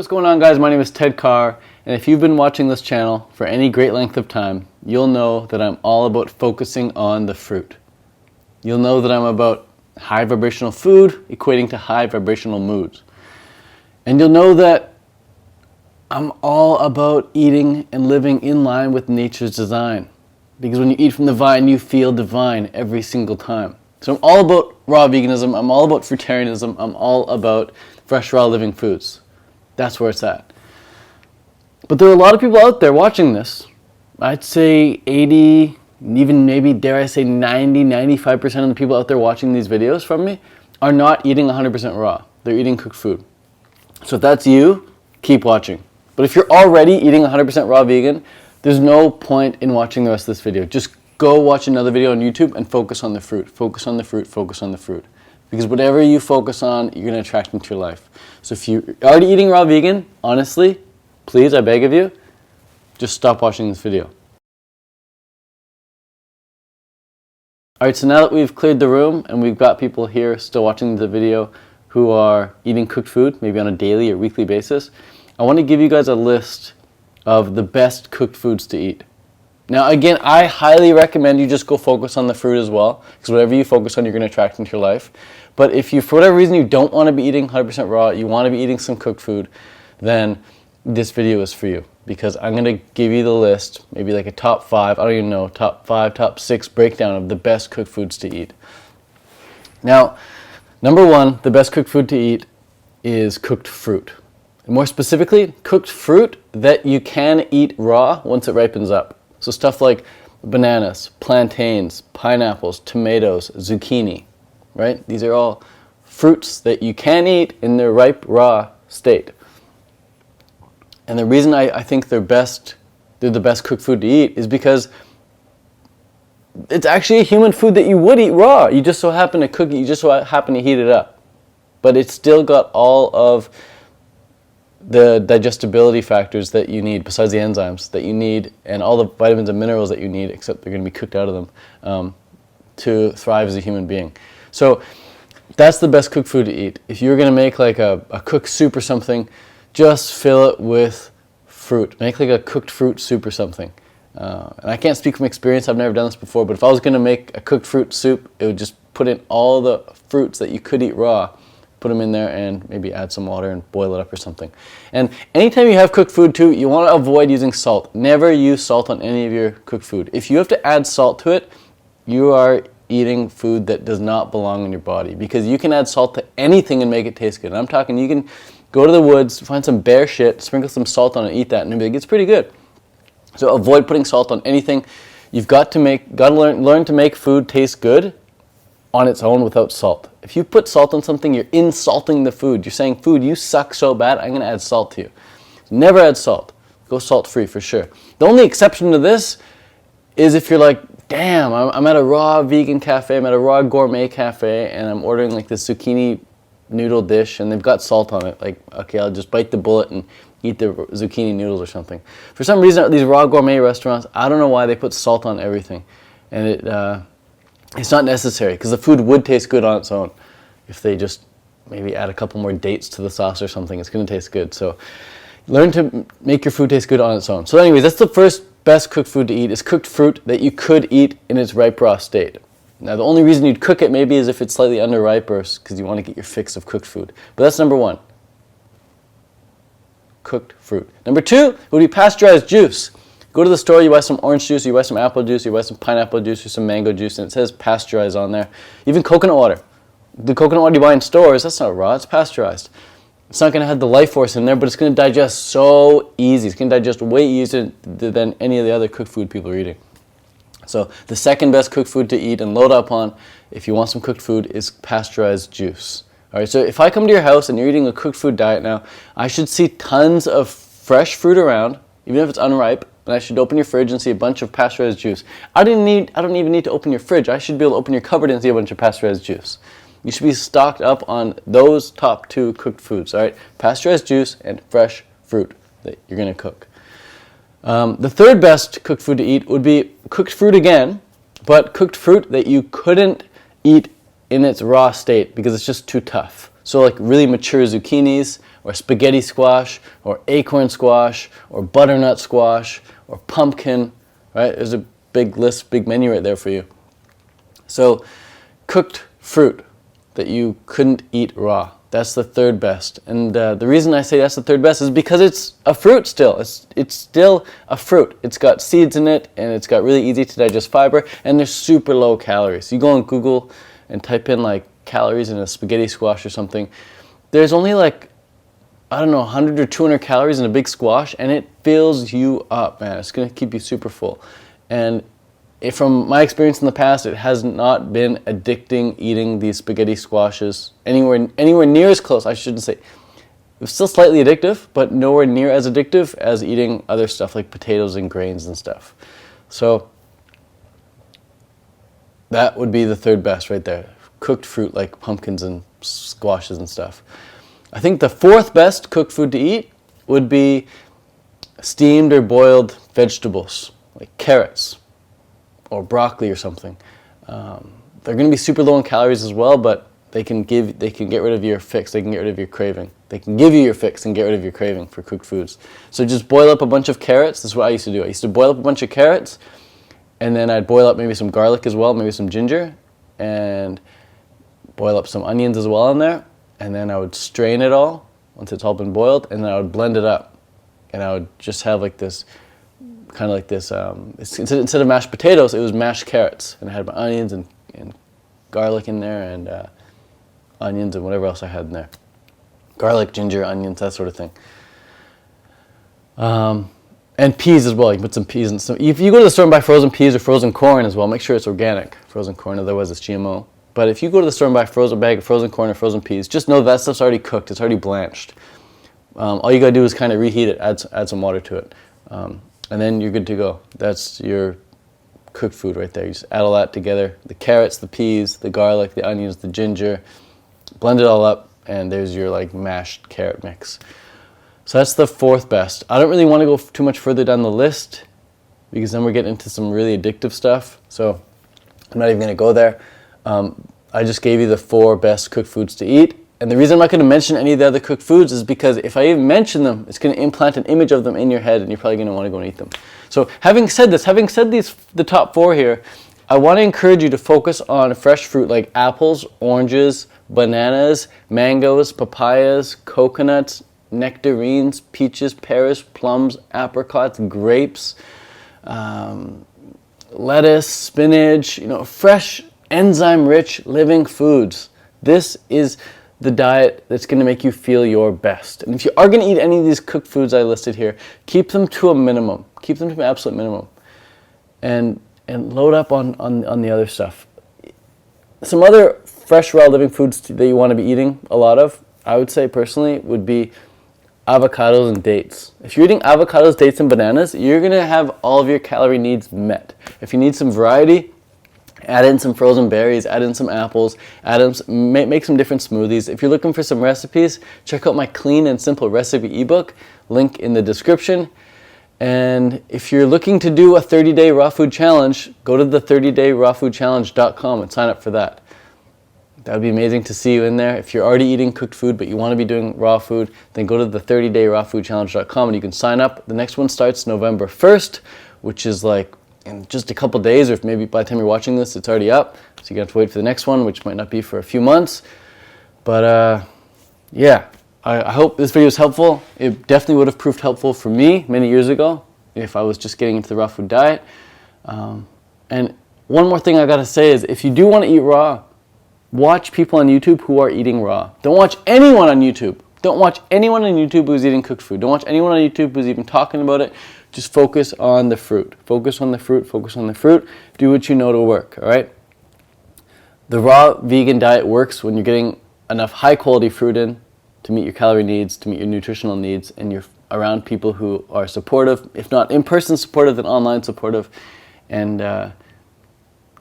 what's going on, guys? My name is Ted Carr, and if you've been watching this channel for any great length of time, you'll know that I'm all about focusing on the fruit. You'll know that I'm about high vibrational food equating to high vibrational moods. And you'll know that I'm all about eating and living in line with nature's design. Because when you eat from the vine, you feel divine every single time. So I'm all about raw veganism, I'm all about fruitarianism, I'm all about fresh, raw, living foods. That's where it's at. But there are a lot of people out there watching this. I'd say 80, even maybe dare I say 90, 95% of the people out there watching these videos from me are not eating 100% raw. They're eating cooked food. So if that's you, keep watching. But if you're already eating 100% raw vegan, there's no point in watching the rest of this video. Just go watch another video on YouTube and focus on the fruit. Focus on the fruit, focus on the fruit. Because whatever you focus on, you're going to attract into your life. So if you're already eating raw vegan, honestly, please, I beg of you, just stop watching this video. Alright, so now that we've cleared the room and we've got people here still watching the video who are eating cooked food, maybe on a daily or weekly basis, I want to give you guys a list of the best cooked foods to eat. Now again, I highly recommend you just go focus on the fruit as well, because whatever you focus on, you're going to attract into your life. But if you, for whatever reason, you don't want to be eating 100% raw, you want to be eating some cooked food, then this video is for you. Because I'm going to give you the list, maybe like a top 5, I don't even know, top 5, top 6 breakdown of the best cooked foods to eat. Now, number 1, the best cooked food to eat is cooked fruit. And more specifically, cooked fruit that you can eat raw once it ripens up. So stuff like bananas, plantains, pineapples, tomatoes, zucchini, right? These are all fruits that you can eat in their ripe, raw state. And the reason I think they're the best cooked food to eat is because it's actually a human food that you would eat raw. You just so happen to cook it, you just so happen to heat it up. But it's still got all of the digestibility factors that you need, besides the enzymes that you need, and all the vitamins and minerals that you need, except they're going to be cooked out of them, to thrive as a human being. So that's the best cooked food to eat. If you're going to make like a cooked soup or something, just fill it with fruit. Make like a cooked fruit soup or something. And I can't speak from experience, I've never done this before, but if I was going to make a cooked fruit soup, it would just put in all the fruits that you could eat raw, put them in there and maybe add some water and boil it up or something. And anytime you have cooked food too, you want to avoid using salt. Never use salt on any of your cooked food. If you have to add salt to it, you are eating food that does not belong in your body, because you can add salt to anything and make it taste good. And I'm talking, you can go to the woods, find some bare shit, sprinkle some salt on it, eat that, and be like, it's pretty good. So avoid putting salt on anything. You've got to learn to make food taste good on its own without salt. If you put salt on something, you're insulting the food. You're saying, food, you suck so bad, I'm going to add salt to you. Never add salt. Go salt-free for sure. The only exception to this is if you're like, damn, I'm at a raw vegan cafe, I'm at a raw gourmet cafe, and I'm ordering like this zucchini noodle dish, and they've got salt on it. Like, okay, I'll just bite the bullet and eat the zucchini noodles or something. For some reason, at these raw gourmet restaurants, I don't know why they put salt on everything. And it's not necessary, because the food would taste good on its own. If they just maybe add a couple more dates to the sauce or something, it's going to taste good. So learn to make your food taste good on its own. So anyways, that's the first best cooked food to eat, is cooked fruit that you could eat in its ripe raw state. Now the only reason you'd cook it maybe is if it's slightly underripe, or because you want to get your fix of cooked food. But that's number 1. Cooked fruit. Number 2 would be pasteurized juice. Go to the store, you buy some orange juice, you buy some apple juice, you buy some pineapple juice or some mango juice, and it says pasteurized on there. Even coconut water. The coconut water you buy in stores, that's not raw, it's pasteurized. It's not going to have the life force in there, but it's going to digest so easy. It's going to digest way easier than any of the other cooked food people are eating. So the second best cooked food to eat and load up on, if you want some cooked food, is pasteurized juice. All right, so if I come to your house and you're eating a cooked food diet now, I should see tons of fresh fruit around, even if it's unripe, and I should open your fridge and see a bunch of pasteurized juice. I don't even need to open your fridge. I should be able to open your cupboard and see a bunch of pasteurized juice. You should be stocked up on those top 2 cooked foods, all right? Pasteurized juice and fresh fruit that you're going to cook. The third best cooked food to eat would be cooked fruit again, but cooked fruit that you couldn't eat in its raw state because it's just too tough. So like really mature zucchinis or spaghetti squash, or acorn squash, or butternut squash, or pumpkin, right? There's a big list, big menu right there for you. So, cooked fruit that you couldn't eat raw. That's the third best. And the reason I say that's the third best is because it's a fruit still. It's still a fruit. It's got seeds in it, and it's got really easy to digest fiber, and they're super low calories. You go on Google and type in like calories in a spaghetti squash or something. There's only like, I don't know, 100 or 200 calories in a big squash, and it fills you up, man. It's going to keep you super full. And from my experience in the past, it has not been addicting eating these spaghetti squashes anywhere near as close. I shouldn't say. It was still slightly addictive, but nowhere near as addictive as eating other stuff like potatoes and grains and stuff. So that would be the third best right there. Cooked fruit like pumpkins and squashes and stuff. I think the fourth best cooked food to eat would be steamed or boiled vegetables like carrots or broccoli or something. They're going to be super low in calories as well, but they can get rid of your fix. They can get rid of your craving. They can give you your fix and get rid of your craving for cooked foods. So just boil up a bunch of carrots. This is what I used to do. I used to boil up a bunch of carrots, and then I'd boil up maybe some garlic as well, maybe some ginger, and boil up some onions as well in there. And then I would strain it all once it's all been boiled, and then I would blend it up. And I would just have like this kind of like this, instead of mashed potatoes, it was mashed carrots. And I had my onions and garlic in there, and onions and whatever else I had in there. Garlic, ginger, onions, that sort of thing. And peas as well. You can put some peas in. If you go to the store and buy frozen peas or frozen corn as well, make sure it's organic frozen corn, otherwise it's GMO. But if you go to the store and buy a bag of frozen corn or frozen peas, just know that stuff's already cooked. It's already blanched. All you gotta do is kind of reheat it, add some water to it. And then you're good to go. That's your cooked food right there. You just add all that together. The carrots, the peas, the garlic, the onions, the ginger. Blend it all up, and there's your like mashed carrot mix. So that's the fourth best. I don't really want to go too much further down the list because then we're getting into some really addictive stuff. So I'm not even going to go there. I just gave you the 4 best cooked foods to eat. And the reason I'm not going to mention any of the other cooked foods is because if I even mention them, it's going to implant an image of them in your head, and you're probably going to want to go and eat them. So having said the top 4 here, I want to encourage you to focus on fresh fruit like apples, oranges, bananas, mangoes, papayas, coconuts, nectarines, peaches, pears, plums, apricots, grapes, lettuce, spinach, fresh, enzyme-rich, living foods. This is the diet that's going to make you feel your best. And if you are going to eat any of these cooked foods I listed here, keep them to a minimum. Keep them to an absolute minimum. And load up on the other stuff. Some other fresh, raw, living foods that you want to be eating a lot of, I would say personally, would be avocados and dates. If you're eating avocados, dates, and bananas, you're going to have all of your calorie needs met. If you need some variety, add in some frozen berries, add in some apples, make some different smoothies. If you're looking for some recipes, check out my clean and simple recipe ebook, link in the description. And if you're looking to do a 30-day raw food challenge, go to the 30dayrawfoodchallenge.com and sign up for that. That would be amazing to see you in there. If you're already eating cooked food but you want to be doing raw food, then go to the 30dayrawfoodchallenge.com and you can sign up. The next one starts November 1st, which is like in just a couple days, or if maybe by the time you're watching this, it's already up. So you're going to have to wait for the next one, which might not be for a few months. But yeah, I hope this video is helpful. It definitely would have proved helpful for me many years ago if I was just getting into the raw food diet. And one more thing I got to say is if you do want to eat raw, watch people on YouTube who are eating raw. Don't watch anyone on YouTube. Don't watch anyone on YouTube who's eating cooked food. Don't watch anyone on YouTube who's even talking about it. Just focus on the fruit. Focus on the fruit. Focus on the fruit. Do what you know to work, all right? The raw vegan diet works when you're getting enough high-quality fruit in to meet your calorie needs, to meet your nutritional needs, and you're around people who are supportive, if not in-person supportive, then online supportive. And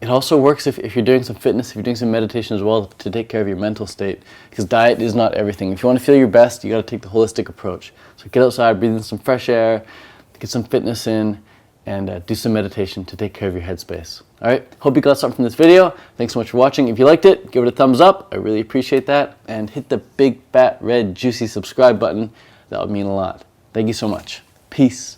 it also works if you're doing some fitness, if you're doing some meditation as well, to take care of your mental state, because diet is not everything. If you want to feel your best, you got to take the holistic approach. So get outside, breathe in some fresh air, get some fitness in, and do some meditation to take care of your headspace. All right, hope you got something from this video. Thanks so much for watching. If you liked it, give it a thumbs up. I really appreciate that. And hit the big, fat, red, juicy subscribe button. That would mean a lot. Thank you so much. Peace.